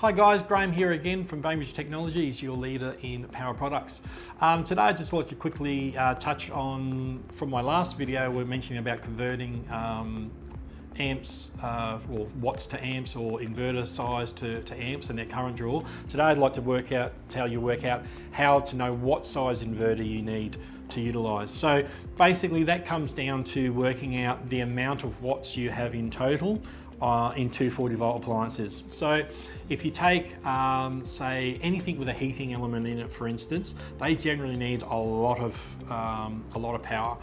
Hi guys, Graham here again from Bainbridge Technologies, your leader in power products. Today I'd just like to quickly touch on, from my last video, we're mentioning about converting amps, or watts to amps, or inverter size to amps and their current draw. Today I'd like to tell you how to know what size inverter you need to utilize. So basically that comes down to working out the amount of watts you have in total in 240 volt appliances. So if you take say anything with a heating element in it, for instance, they generally need a lot of power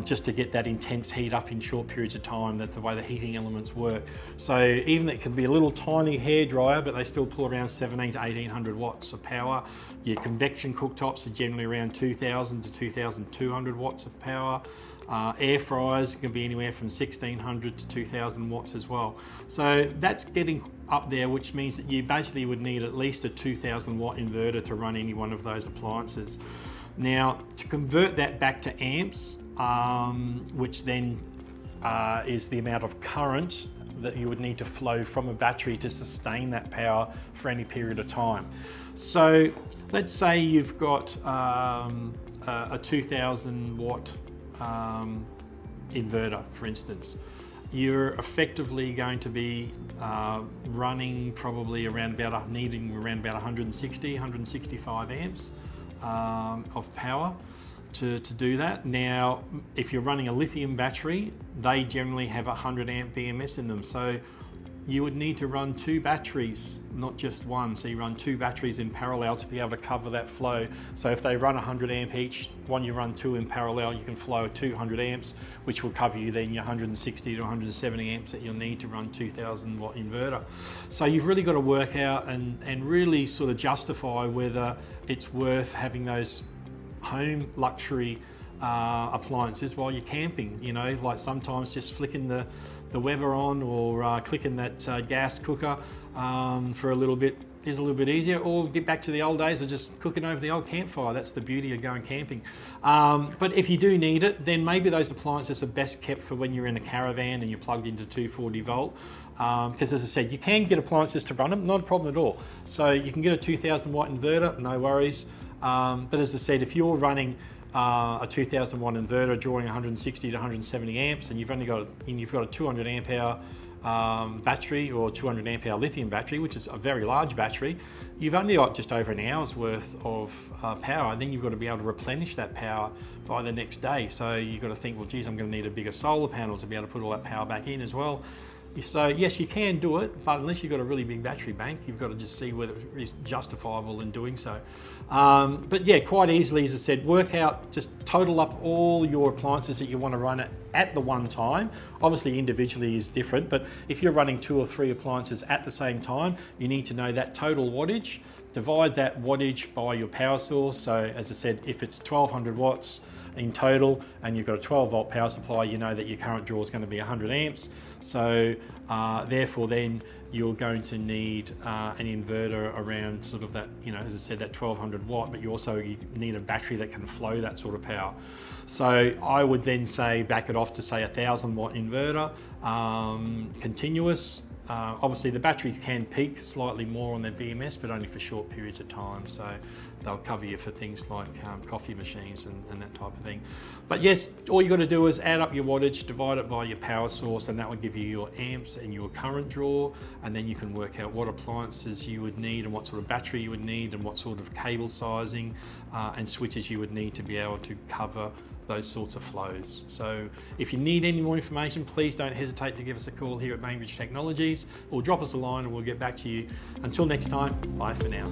just to get that intense heat up in short periods of time. That's the way the heating elements work. So even it can be a little tiny hairdryer, but they still pull around 1700 to 1800 watts of power. Your convection cooktops are generally around 2000 to 2200 watts of power. Air fryers can be anywhere from 1600 to 2000 watts as well. So that's getting up there, which means that you basically would need at least a 2000 watt inverter to run any one of those appliances. Now, to convert that back to amps, which then is the amount of current that you would need to flow from a battery to sustain that power for any period of time. So let's say you've got a 2000 watt inverter, for instance. You're effectively going to be running probably needing around about 165 amps of power to do that. Now, if you're running a lithium battery, they generally have 100 amp BMS in them. So you would need to run two batteries, not just one. So you run two batteries in parallel to be able to cover that flow. So if they run 100 amp each, you run two in parallel, you can flow 200 amps, which will cover you then your 160 to 170 amps that you'll need to run 2000 watt inverter. So you've really got to work out and really sort of justify whether it's worth having those home luxury appliances while you're camping. You know, like sometimes just flicking the Weber on or clicking that gas cooker for a little bit is a little bit easier, or get back to the old days of just cooking over the old campfire. That's the beauty of going camping. But if you do need it, then maybe those appliances are best kept for when you're in a caravan and you're plugged into 240 volt. Because as I said, you can get appliances to run them, not a problem at all. So you can get a 2000 watt inverter, no worries. But as I said, if you're running a 2000 watt inverter drawing 160 to 170 amps, and you've got a 200 amp hour battery or 200 amp hour lithium battery, which is a very large battery, you've only got just over an hour's worth of power, and then you've got to be able to replenish that power by the next day. So you've got to think, well, geez, I'm going to need a bigger solar panel to be able to put all that power back in as well. So yes, you can do it, but unless you've got a really big battery bank, you've got to just see whether it is justifiable in doing so. But yeah, quite easily, as I said, work out, just total up all your appliances that you want to run at the one time. Obviously individually is different, but if you're running 2 or 3 appliances at the same time, you need to know that total wattage. Divide that wattage by your power source. So as I said, if it's 1200 watts in total and you've got a 12 volt power supply, you know that your current draw is going to be 100 amps. So therefore then you're going to need an inverter around sort of that, you know, as I said, that 1200 watt, but you need a battery that can flow that sort of power. So I would then say back it off to say 1000 watt inverter, continuous. Obviously the batteries can peak slightly more on their BMS, but only for short periods of time. So they'll cover you for things like coffee machines and that type of thing. But yes, all you got to do is add up your wattage, divide it by your power source, and that will give you your amps and your current draw. And then you can work out what appliances you would need and what sort of battery you would need and what sort of cable sizing and switches you would need to be able to cover those sorts of flows. So if you need any more information, please don't hesitate to give us a call here at Bainbridge Technologies, or drop us a line and we'll get back to you. Until next time, bye for now.